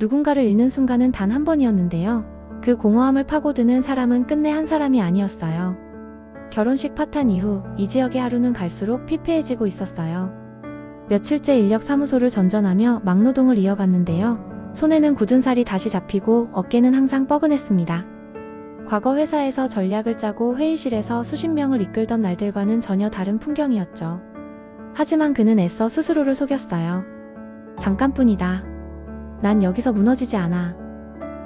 누군가를 잃는 순간은 단 한 번이었는데요. 그 공허함을 파고드는 사람은 끝내 한 사람이 아니었어요. 결혼식 파탄 이후 이 지역의 하루는 갈수록 피폐해지고 있었어요. 며칠째 인력사무소를 전전하며 막노동을 이어갔는데요. 손에는 굳은 살이 다시 잡히고 어깨는 항상 뻐근했습니다. 과거 회사에서 전략을 짜고 회의실에서 수십 명을 이끌던 날들과는 전혀 다른 풍경이었죠. 하지만 그는 애써 스스로를 속였어요. 잠깐뿐이다. 난 여기서 무너지지 않아.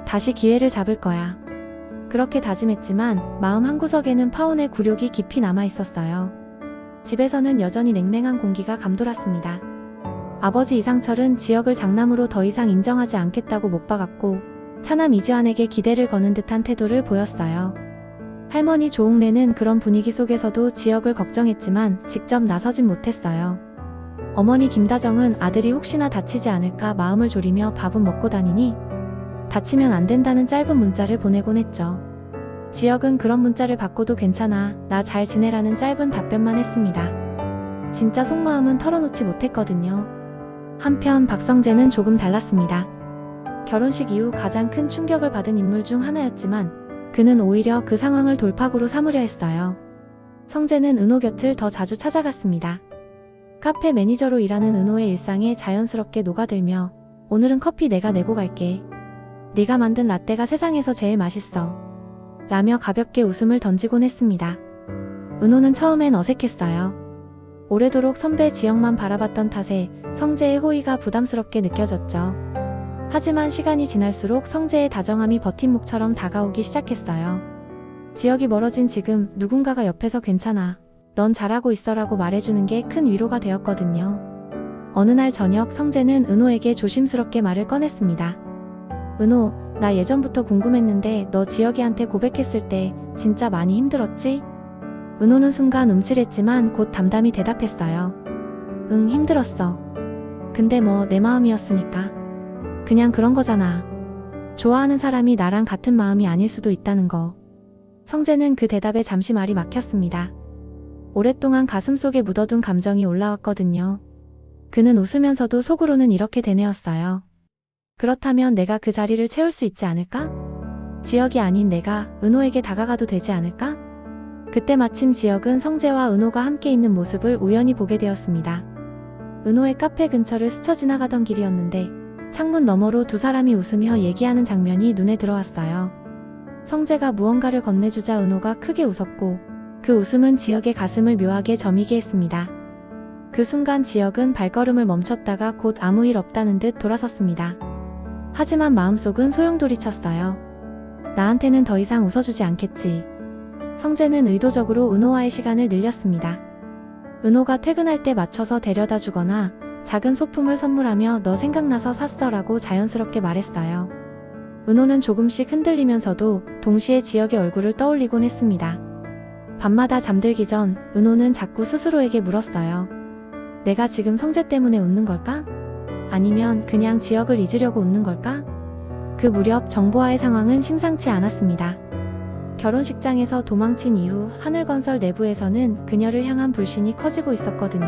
다시 기회를 잡을 거야. 그렇게 다짐했지만 마음 한구석에는 파혼의 굴욕이 깊이 남아있었어요. 집에서는 여전히 냉랭한 공기가 감돌았습니다. 아버지 이상철은 지역을 장남으로 더 이상 인정하지 않겠다고 못 박았고 차남 이지환에게 기대를 거는 듯한 태도를 보였어요. 할머니 조옥래는 그런 분위기 속에서도 지역을 걱정했지만 직접 나서진 못했어요. 어머니 김다정은 아들이 혹시나 다치지 않을까 마음을 졸이며 밥은 먹고 다니니 다치면 안 된다는 짧은 문자를 보내곤 했죠. 지역은 그런 문자를 받고도 괜찮아, 나 잘 지내라는 짧은 답변만 했습니다. 진짜 속마음은 털어놓지 못했거든요. 한편 박성재는 조금 달랐습니다. 결혼식 이후 가장 큰 충격을 받은 인물 중 하나였지만 그는 오히려 그 상황을 돌파구로 삼으려 했어요. 성재는 은호 곁을 더 자주 찾아갔습니다. 카페 매니저로 일하는 은호의 일상에 자연스럽게 녹아들며 오늘은 커피 내가 내고 갈게. 네가 만든 라떼가 세상에서 제일 맛있어. 라며 가볍게 웃음을 던지곤 했습니다. 은호는 처음엔 어색했어요. 오래도록 선배 지역만 바라봤던 탓에 성재의 호의가 부담스럽게 느껴졌죠. 하지만 시간이 지날수록 성재의 다정함이 버팀목처럼 다가오기 시작했어요. 지역이 멀어진 지금 누군가가 옆에서 괜찮아, 넌 잘하고 있어라고 말해주는 게 큰 위로가 되었거든요. 어느 날 저녁 성재는 은호에게 조심스럽게 말을 꺼냈습니다. 은호, 나 예전부터 궁금했는데 너 지역이한테 고백했을 때 진짜 많이 힘들었지? 은호는 순간 움찔했지만 곧 담담히 대답했어요. 응, 힘들었어. 근데 뭐 내 마음이었으니까. 그냥 그런 거잖아. 좋아하는 사람이 나랑 같은 마음이 아닐 수도 있다는 거. 성재는 그 대답에 잠시 말이 막혔습니다. 오랫동안 가슴속에 묻어둔 감정이 올라왔거든요. 그는 웃으면서도 속으로는 이렇게 되뇌었어요. 그렇다면 내가 그 자리를 채울 수 있지 않을까? 지역이 아닌 내가 은호에게 다가가도 되지 않을까? 그때 마침 지역은 성재와 은호가 함께 있는 모습을 우연히 보게 되었습니다. 은호의 카페 근처를 스쳐 지나가던 길이었는데 창문 너머로 두 사람이 웃으며 얘기하는 장면이 눈에 들어왔어요. 성재가 무언가를 건네주자 은호가 크게 웃었고 그 웃음은 지역의 가슴을 묘하게 저미게 했습니다. 그 순간 지역은 발걸음을 멈췄다가 곧 아무 일 없다는 듯 돌아섰습니다. 하지만 마음속은 소용돌이쳤어요. 나한테는 더 이상 웃어주지 않겠지. 성재는 의도적으로 은호와의 시간을 늘렸습니다. 은호가 퇴근할 때 맞춰서 데려다 주거나 작은 소품을 선물하며 너 생각나서 샀어 라고 자연스럽게 말했어요. 은호는 조금씩 흔들리면서도 동시에 지역의 얼굴을 떠올리곤 했습니다. 밤마다 잠들기 전 은호는 자꾸 스스로에게 물었어요. 내가 지금 성재 때문에 웃는 걸까? 아니면 그냥 지역을 잊으려고 웃는 걸까? 그 무렵 정보와의 상황은 심상치 않았습니다. 결혼식장에서 도망친 이후 하늘건설 내부에서는 그녀를 향한 불신이 커지고 있었거든요.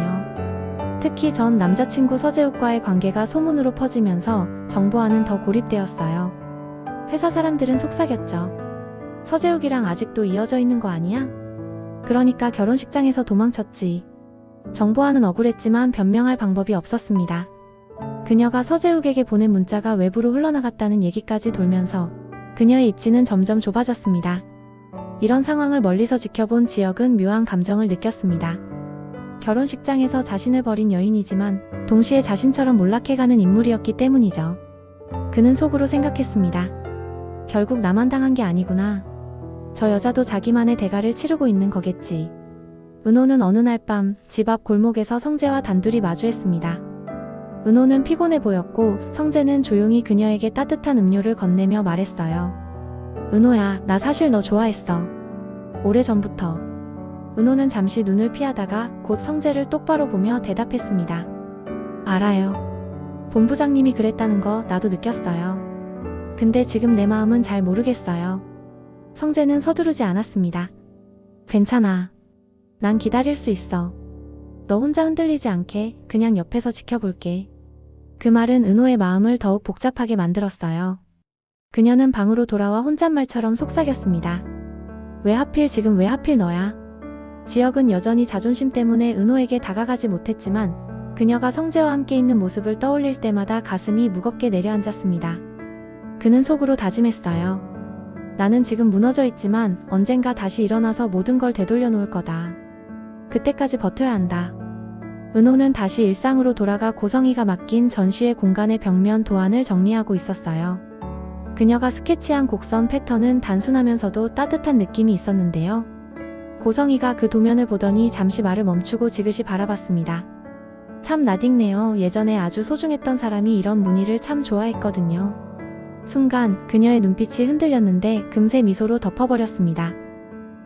특히 전 남자친구 서재욱과의 관계가 소문으로 퍼지면서 정보와는 더 고립되었어요. 회사 사람들은 속삭였죠. 서재욱이랑 아직도 이어져 있는 거 아니야? 그러니까 결혼식장에서 도망쳤지. 정보와는 억울했지만 변명할 방법이 없었습니다. 그녀가 서재욱에게 보낸 문자가 외부로 흘러나갔다는 얘기까지 돌면서 그녀의 입지는 점점 좁아졌습니다. 이런 상황을 멀리서 지켜본 지역은 묘한 감정을 느꼈습니다. 결혼식장에서 자신을 버린 여인이지만 동시에 자신처럼 몰락해가는 인물이었기 때문이죠. 그는 속으로 생각했습니다. 결국 나만 당한 게 아니구나. 저 여자도 자기만의 대가를 치르고 있는 거겠지. 은호는 어느 날 밤 집 앞 골목에서 성재와 단둘이 마주했습니다. 은호는 피곤해 보였고 성재는 조용히 그녀에게 따뜻한 음료를 건네며 말했어요. 은호야, 나 사실 너 좋아했어. 오래전부터. 은호는 잠시 눈을 피하다가 곧 성재를 똑바로 보며 대답했습니다. 알아요. 본부장님이 그랬다는 거 나도 느꼈어요. 근데 지금 내 마음은 잘 모르겠어요. 성재는 서두르지 않았습니다. 괜찮아. 난 기다릴 수 있어. 너 혼자 흔들리지 않게 그냥 옆에서 지켜볼게. 그 말은 은호의 마음을 더욱 복잡하게 만들었어요. 그녀는 방으로 돌아와 혼잣말처럼 속삭였습니다. 왜 하필 지금 왜 하필 너야? 지혁은 여전히 자존심 때문에 은호에게 다가가지 못했지만 그녀가 성재와 함께 있는 모습을 떠올릴 때마다 가슴이 무겁게 내려앉았습니다. 그는 속으로 다짐했어요. 나는 지금 무너져 있지만 언젠가 다시 일어나서 모든 걸 되돌려 놓을 거다. 그때까지 버텨야 한다. 은호는 다시 일상으로 돌아가 고성이가 맡긴 전시회 공간의 벽면 도안을 정리하고 있었어요. 그녀가 스케치한 곡선 패턴은 단순하면서도 따뜻한 느낌이 있었는데요. 고성이가 그 도면을 보더니 잠시 말을 멈추고 지그시 바라봤습니다. 참 낯익네요. 예전에 아주 소중했던 사람이 이런 무늬를 참 좋아했거든요. 순간 그녀의 눈빛이 흔들렸는데 금세 미소로 덮어버렸습니다.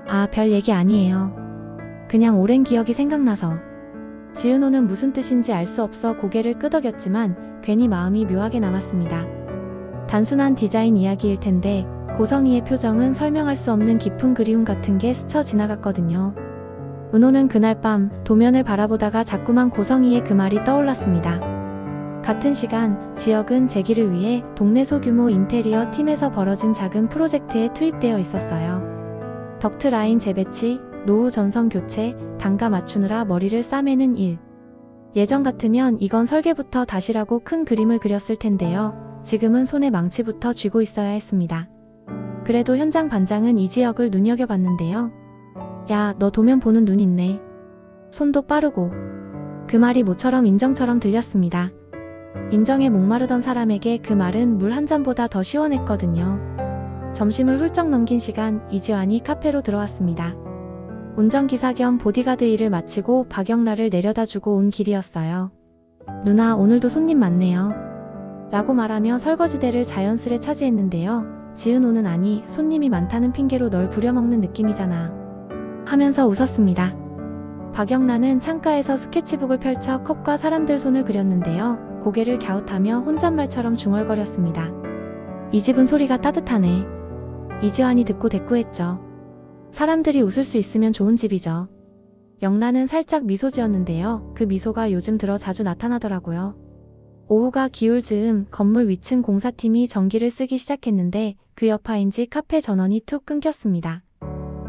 아, 별 얘기 아니에요. 그냥 오랜 기억이 생각나서. 지은호는 무슨 뜻인지 알 수 없어 고개를 끄덕였지만 괜히 마음이 묘하게 남았습니다. 단순한 디자인 이야기일 텐데 고성이의 표정은 설명할 수 없는 깊은 그리움 같은 게 스쳐 지나갔거든요. 은호는 그날 밤 도면을 바라보다가 자꾸만 고성이의 그 말이 떠올랐습니다. 같은 시간 지혁은 재기를 위해 동네 소규모 인테리어 팀에서 벌어진 작은 프로젝트에 투입되어 있었어요. 덕트 라인 재배치, 노후 전선 교체, 단가 맞추느라 머리를 싸매는 일. 예전 같으면 이건 설계부터 다시라고 큰 그림을 그렸을 텐데요. 지금은 손에 망치부터 쥐고 있어야 했습니다. 그래도 현장 반장은 이지혁을 눈여겨봤는데요. 야, 너 도면 보는 눈 있네. 손도 빠르고. 그 말이 모처럼 인정처럼 들렸습니다. 인정에 목마르던 사람에게 그 말은 물 한 잔보다 더 시원했거든요. 점심을 훌쩍 넘긴 시간 이지환이 카페로 들어왔습니다. 운전기사 겸 보디가드 일을 마치고 박영라를 내려다주고 온 길이었어요. 누나, 오늘도 손님 많네요. 라고 말하며 설거지대를 자연스레 차지했는데요. 지은호는 아니, 손님이 많다는 핑계로 널 부려먹는 느낌이잖아. 하면서 웃었습니다. 박영라는 창가에서 스케치북을 펼쳐 컵과 사람들 손을 그렸는데요. 고개를 갸웃하며 혼잣말처럼 중얼거렸습니다. 이 집은 소리가 따뜻하네. 이지환이 듣고 대꾸했죠. 사람들이 웃을 수 있으면 좋은 집이죠. 영란은 살짝 미소 지었는데요. 그 미소가 요즘 들어 자주 나타나더라고요. 오후가 기울 즈음 건물 위층 공사팀이 전기를 쓰기 시작했는데 그 여파인지 카페 전원이 툭 끊겼습니다.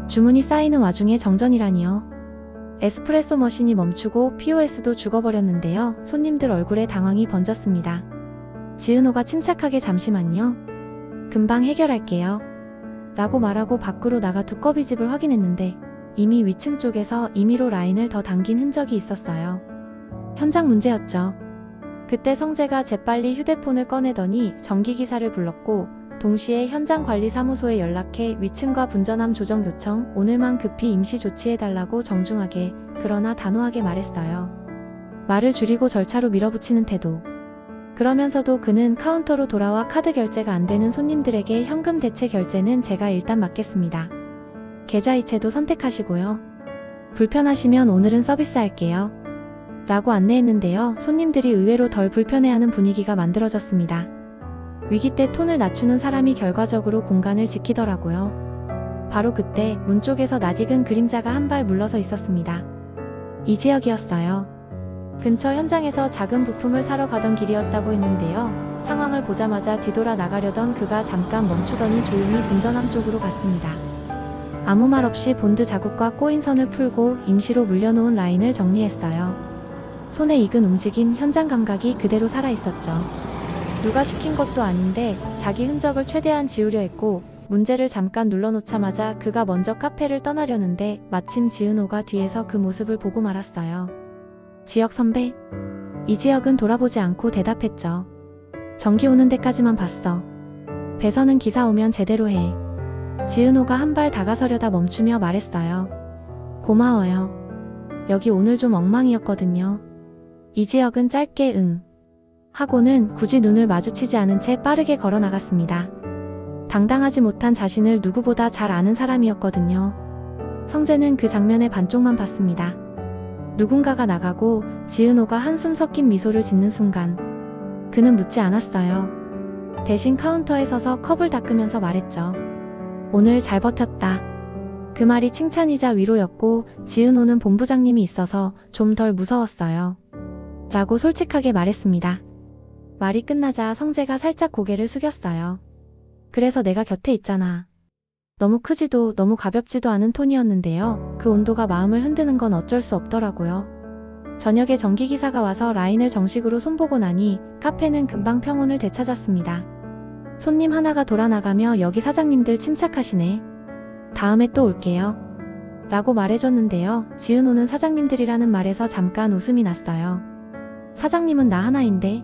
주문이 쌓이는 와중에 정전이라니요. 에스프레소 머신이 멈추고 POS도 죽어버렸는데요. 손님들 얼굴에 당황이 번졌습니다. 지은호가 침착하게 잠시만요. 금방 해결할게요. 라고 말하고 밖으로 나가 두꺼비집을 확인했는데 이미 위층 쪽에서 임의로 라인을 더 당긴 흔적이 있었어요. 현장 문제였죠. 그때 성재가 재빨리 휴대폰을 꺼내더니 전기기사를 불렀고 동시에 현장관리사무소에 연락해 위층과 분전함 조정 요청, 오늘만 급히 임시 조치해달라고 정중하게 그러나 단호하게 말했어요. 말을 줄이고 절차로 밀어붙이는 태도. 그러면서도 그는 카운터로 돌아와 카드 결제가 안 되는 손님들에게 현금 대체 결제는 제가 일단 맡겠습니다. 계좌이체도 선택하시고요. 불편하시면 오늘은 서비스할게요. 라고 안내했는데요. 손님들이 의외로 덜 불편해하는 분위기가 만들어졌습니다. 위기 때 톤을 낮추는 사람이 결과적으로 공간을 지키더라고요. 바로 그때 문 쪽에서 낯익은 그림자가 한 발 물러서 있었습니다. 이지혁이었어요. 근처 현장에서 작은 부품을 사러 가던 길이었다고 했는데요. 상황을 보자마자 뒤돌아 나가려던 그가 잠깐 멈추더니 조용히 분전함 쪽으로 갔습니다. 아무 말 없이 본드 자국과 꼬인 선을 풀고 임시로 물려놓은 라인을 정리했어요. 손에 익은 움직임, 현장 감각이 그대로 살아있었죠. 누가 시킨 것도 아닌데 자기 흔적을 최대한 지우려 했고 문제를 잠깐 눌러놓자마자 그가 먼저 카페를 떠나려는데 마침 지은호가 뒤에서 그 모습을 보고 말았어요. 지혁 선배? 이지혁은 돌아보지 않고 대답했죠. 전기 오는 데까지만 봤어. 배선은 기사 오면 제대로 해. 지은호가 한 발 다가서려다 멈추며 말했어요. 고마워요. 여기 오늘 좀 엉망이었거든요. 이지혁은 짧게 응. 하고는 굳이 눈을 마주치지 않은 채 빠르게 걸어 나갔습니다. 당당하지 못한 자신을 누구보다 잘 아는 사람이었거든요. 성재는 그 장면의 반쪽만 봤습니다. 누군가가 나가고 지은호가 한숨 섞인 미소를 짓는 순간 그는 묻지 않았어요. 대신 카운터에 서서 컵을 닦으면서 말했죠. 오늘 잘 버텼다. 그 말이 칭찬이자 위로였고 지은호는 본부장님이 있어서 좀 덜 무서웠어요. 라고 솔직하게 말했습니다. 말이 끝나자 성재가 살짝 고개를 숙였어요. 그래서 내가 곁에 있잖아. 너무 크지도 너무 가볍지도 않은 톤이었는데요. 그 온도가 마음을 흔드는 건 어쩔 수 없더라고요. 저녁에 전기기사가 와서 라인을 정식으로 손보고 나니 카페는 금방 평온을 되찾았습니다. 손님 하나가 돌아나가며 여기 사장님들 침착하시네. 다음에 또 올게요. 라고 말해줬는데요. 지은호는 사장님들이라는 말에서 잠깐 웃음이 났어요. 사장님은 나 하나인데.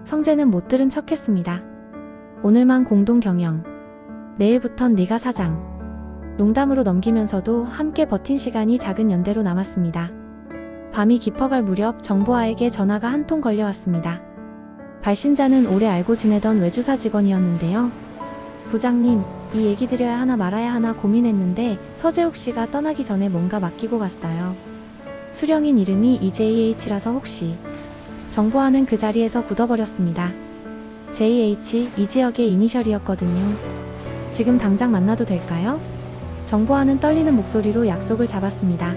성재는 못 들은 척했습니다. 오늘만 공동 경영. 내일부턴 네가 사장. 농담으로 넘기면서도 함께 버틴 시간이 작은 연대로 남았습니다. 밤이 깊어갈 무렵 정보아에게 전화가 한 통 걸려왔습니다. 발신자는 오래 알고 지내던 외주사 직원이었는데요. 부장님, 이 얘기 드려야 하나 말아야 하나 고민했는데 서재욱 씨가 떠나기 전에 뭔가 맡기고 갔어요. 수령인 이름이 EJH라서 혹시. 정보아는 그 자리에서 굳어버렸습니다. JH 이 지역의 이니셜이었거든요. 지금 당장 만나도 될까요? 정보아는 떨리는 목소리로 약속을 잡았습니다.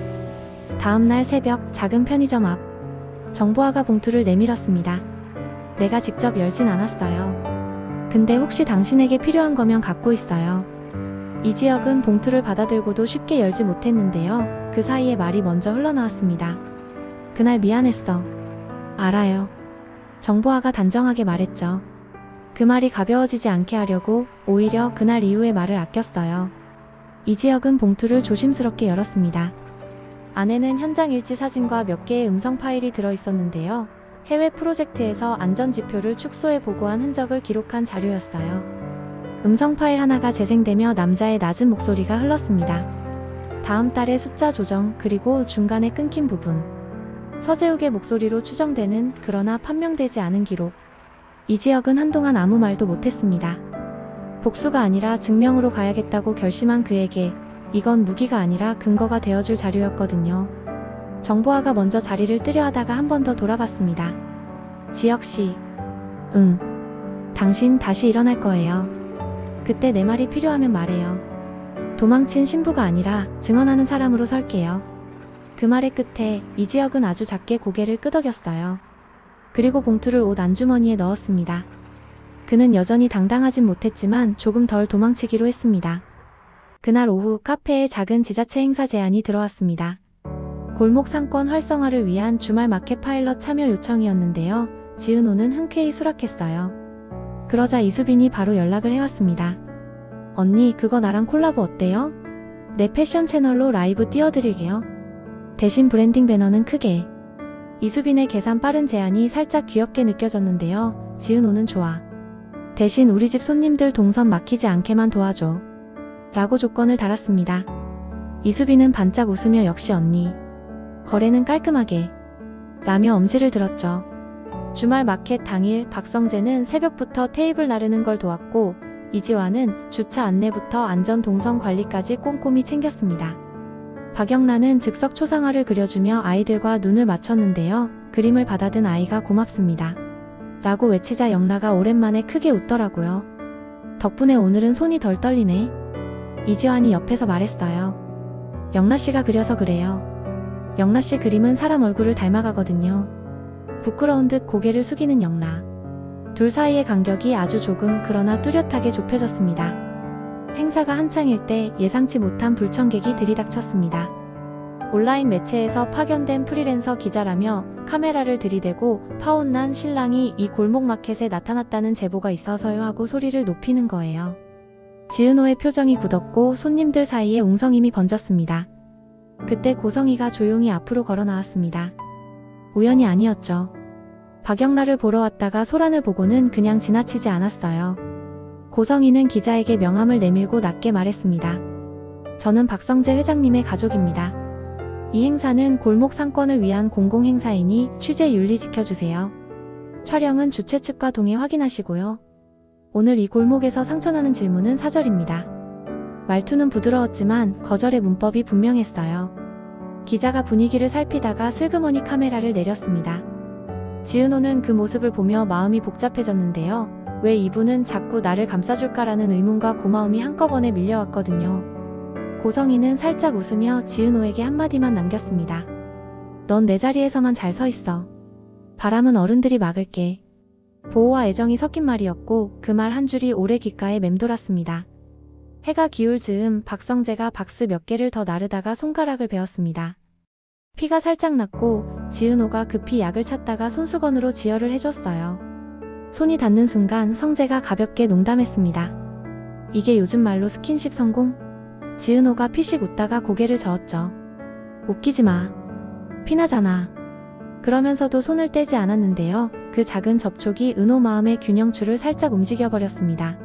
다음날 새벽 작은 편의점 앞. 정보아가 봉투를 내밀었습니다. 내가 직접 열진 않았어요. 근데 혹시 당신에게 필요한 거면 갖고 있어요. 이 지역은 봉투를 받아들고도 쉽게 열지 못했는데요. 그 사이에 말이 먼저 흘러나왔습니다. 그날 미안했어. 알아요. 정보아가 단정하게 말했죠. 그 말이 가벼워지지 않게 하려고 오히려 그날 이후에 말을 아꼈어요. 이 지역은 봉투를 조심스럽게 열었습니다. 안에는 현장 일지 사진과 몇 개의 음성 파일이 들어있었는데요. 해외 프로젝트에서 안전지표를 축소해 보고한 흔적을 기록한 자료였어요. 음성 파일 하나가 재생되며 남자의 낮은 목소리가 흘렀습니다. 다음 달에 숫자 조정 그리고 중간에 끊긴 부분. 서재욱의 목소리로 추정되는 그러나 판명되지 않은 기록. 이 지역은 한동안 아무 말도 못했습니다. 복수가 아니라 증명으로 가야겠다고 결심한 그에게 이건 무기가 아니라 근거가 되어줄 자료였거든요. 정보아가 먼저 자리를 뜨려 하다가 한 번 더 돌아봤습니다. 지혁씨. 응. 당신 다시 일어날 거예요. 그때 내 말이 필요하면 말해요. 도망친 신부가 아니라 증언하는 사람으로 설게요. 그 말의 끝에 이지혁은 아주 작게 고개를 끄덕였어요. 그리고 봉투를 옷 안주머니에 넣었습니다. 그는 여전히 당당하진 못했지만 조금 덜 도망치기로 했습니다. 그날 오후 카페에 작은 지자체 행사 제안이 들어왔습니다. 골목 상권 활성화를 위한 주말 마켓 파일럿 참여 요청이었는데요. 지은호는 흔쾌히 수락했어요. 그러자 이수빈이 바로 연락을 해왔습니다. 언니, 그거 나랑 콜라보 어때요? 내 패션 채널로 라이브 띄워드릴게요. 대신 브랜딩 배너는 크게. 이수빈의 계산 빠른 제안이 살짝 귀엽게 느껴졌는데요. 지은호는 좋아. 대신 우리 집 손님들 동선 막히지 않게만 도와줘. 라고 조건을 달았습니다. 이수빈은 반짝 웃으며 역시 언니. 거래는 깔끔하게. 라며 엄지를 들었죠. 주말 마켓 당일 박성재는 새벽부터 테이블 나르는 걸 도왔고 이지화는 주차 안내부터 안전 동선 관리까지 꼼꼼히 챙겼습니다. 박영란은 즉석 초상화를 그려주며 아이들과 눈을 맞췄는데요. 그림을 받아든 아이가 고맙습니다. 라고 외치자 영라가 오랜만에 크게 웃더라고요. 덕분에 오늘은 손이 덜 떨리네. 이지환이 옆에서 말했어요. 영라씨가 그려서 그래요. 영라씨 그림은 사람 얼굴을 닮아가거든요. 부끄러운 듯 고개를 숙이는 영라. 둘 사이의 간격이 아주 조금 그러나 뚜렷하게 좁혀졌습니다. 행사가 한창일 때 예상치 못한 불청객이 들이닥쳤습니다. 온라인 매체에서 파견된 프리랜서 기자라며 카메라를 들이대고 파혼난 신랑이 이 골목마켓에 나타났다는 제보가 있어서요 하고 소리를 높이는 거예요. 지은호의 표정이 굳었고 손님들 사이에 웅성임이 번졌습니다. 그때 고성이가 조용히 앞으로 걸어 나왔습니다. 우연이 아니었죠. 박영라를 보러 왔다가 소란을 보고는 그냥 지나치지 않았어요. 고성이는 기자에게 명함을 내밀고 낮게 말했습니다. 저는 박성재 회장님의 가족입니다. 이 행사는 골목 상권을 위한 공공행사이니 취재 윤리 지켜주세요. 촬영은 주최 측과 동의 확인하시고요. 오늘 이 골목에서 상처나는 질문은 사절입니다. 말투는 부드러웠지만 거절의 문법이 분명했어요. 기자가 분위기를 살피다가 슬그머니 카메라를 내렸습니다. 지은호는 그 모습을 보며 마음이 복잡해졌는데요. 왜 이분은 자꾸 나를 감싸줄까라는 의문과 고마움이 한꺼번에 밀려왔거든요. 고성이는 살짝 웃으며 지은호에게 한마디만 남겼습니다. 넌 내 자리에서만 잘 서 있어. 바람은 어른들이 막을게. 보호와 애정이 섞인 말이었고 그 말 한 줄이 오래 귓가에 맴돌았습니다. 해가 기울 즈음 박성재가 박스 몇 개를 더 나르다가 손가락을 베었습니다. 피가 살짝 났고 지은호가 급히 약을 찾다가 손수건으로 지혈을 해줬어요. 손이 닿는 순간 성재가 가볍게 농담했습니다. 이게 요즘 말로 스킨십 성공? 지은호가 피식 웃다가 고개를 저었죠. 웃기지 마. 피나잖아. 그러면서도 손을 떼지 않았는데요. 그 작은 접촉이 은호 마음의 균형추를 살짝 움직여버렸습니다.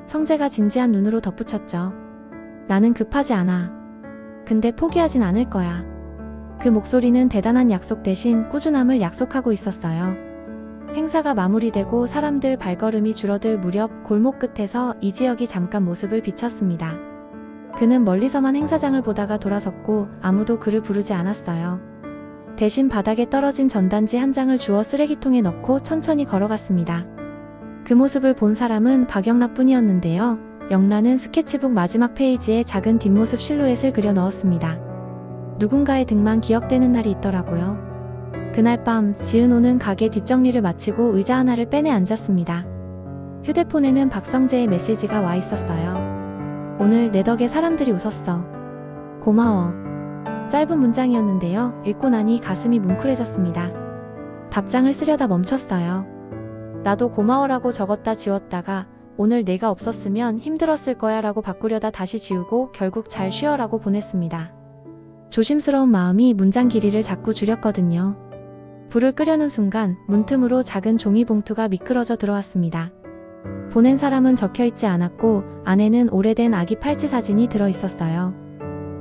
성재가 진지한 눈으로 덧붙였죠. 나는 급하지 않아. 근데 포기하진 않을 거야. 그 목소리는 대단한 약속 대신 꾸준함을 약속하고 있었어요. 행사가 마무리되고 사람들 발걸음이 줄어들 무렵 골목 끝에서 이지혁이 잠깐 모습을 비쳤습니다. 그는 멀리서만 행사장을 보다가 돌아섰고 아무도 그를 부르지 않았어요. 대신 바닥에 떨어진 전단지 한 장을 주워 쓰레기통에 넣고 천천히 걸어갔습니다. 그 모습을 본 사람은 박영라뿐이었는데요. 영라는 스케치북 마지막 페이지에 작은 뒷모습 실루엣을 그려 넣었습니다. 누군가의 등만 기억되는 날이 있더라고요. 그날 밤 지은호는 가게 뒷정리를 마치고 의자 하나를 빼내 앉았습니다. 휴대폰에는 박성재의 메시지가 와 있었어요. 오늘 내 덕에 사람들이 웃었어. 고마워. 짧은 문장이었는데요. 읽고 나니 가슴이 뭉클해졌습니다. 답장을 쓰려다 멈췄어요. 나도 고마워라고 적었다 지웠다가 오늘 내가 없었으면 힘들었을 거야 라고 바꾸려다 다시 지우고 결국 잘 쉬어라고 보냈습니다. 조심스러운 마음이 문장 길이를 자꾸 줄였거든요. 불을 끄려는 순간 문틈으로 작은 종이 봉투가 미끄러져 들어왔습니다. 보낸 사람은 적혀있지 않았고 안에는 오래된 아기 팔찌 사진이 들어있었어요.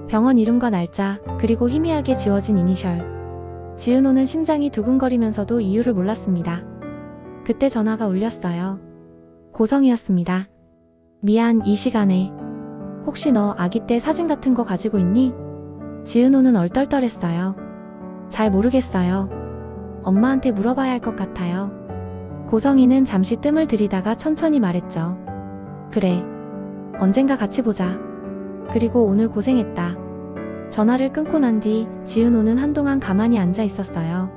병원 이름과 날짜 그리고 희미하게 지워진 이니셜. 지은호는 심장이 두근거리면서도 이유를 몰랐습니다. 그때 전화가 울렸어요. 고성이었습니다. 미안 이 시간에. 혹시 너 아기 때 사진 같은 거 가지고 있니? 지은호는 얼떨떨했어요. 잘 모르겠어요. 엄마한테 물어봐야 할 것 같아요. 고성이는 잠시 뜸을 들이다가 천천히 말했죠. 그래. 언젠가 같이 보자. 그리고 오늘 고생했다. 전화를 끊고 난 뒤 지은호는 한동안 가만히 앉아 있었어요.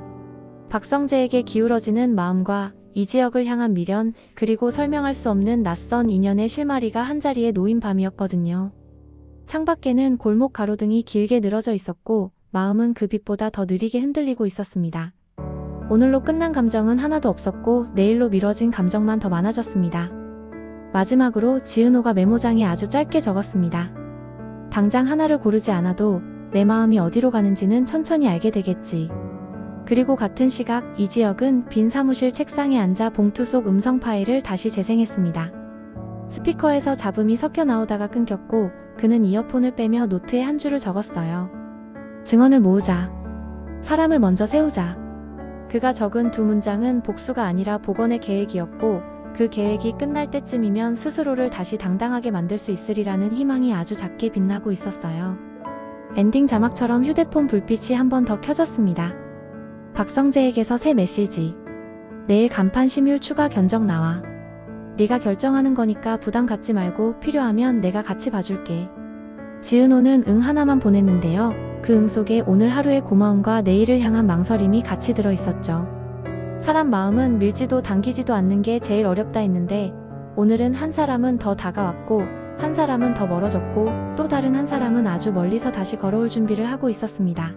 박성재에게 기울어지는 마음과 이지혁을 향한 미련, 그리고 설명할 수 없는 낯선 인연의 실마리가 한자리에 놓인 밤이었거든요. 창밖에는 골목 가로등이 길게 늘어져 있었고 마음은 그 빛보다 더 느리게 흔들리고 있었습니다. 오늘로 끝난 감정은 하나도 없었고 내일로 미뤄진 감정만 더 많아졌습니다. 마지막으로 지은호가 메모장에 아주 짧게 적었습니다. 당장 하나를 고르지 않아도 내 마음이 어디로 가는지는 천천히 알게 되겠지. 그리고 같은 시각 이지혁은 빈 사무실 책상에 앉아 봉투 속 음성 파일을 다시 재생했습니다. 스피커에서 잡음이 섞여 나오다가 끊겼고 그는 이어폰을 빼며 노트에 한 줄을 적었어요. 증언을 모으자. 사람을 먼저 세우자. 그가 적은 두 문장은 복수가 아니라 복원의 계획이었고 그 계획이 끝날 때쯤이면 스스로를 다시 당당하게 만들 수 있으리라는 희망이 아주 작게 빛나고 있었어요. 엔딩 자막처럼 휴대폰 불빛이 한 번 더 켜졌습니다. 박성재에게서 새 메시지. 내일 간판 심율 추가 견적 나와. 네가 결정하는 거니까 부담 갖지 말고 필요하면 내가 같이 봐줄게. 지은호는 응 하나만 보냈는데요. 그 응 속에 오늘 하루의 고마움과 내일을 향한 망설임이 같이 들어있었죠. 사람 마음은 밀지도 당기지도 않는 게 제일 어렵다 했는데 오늘은 한 사람은 더 다가왔고 한 사람은 더 멀어졌고 또 다른 한 사람은 아주 멀리서 다시 걸어올 준비를 하고 있었습니다.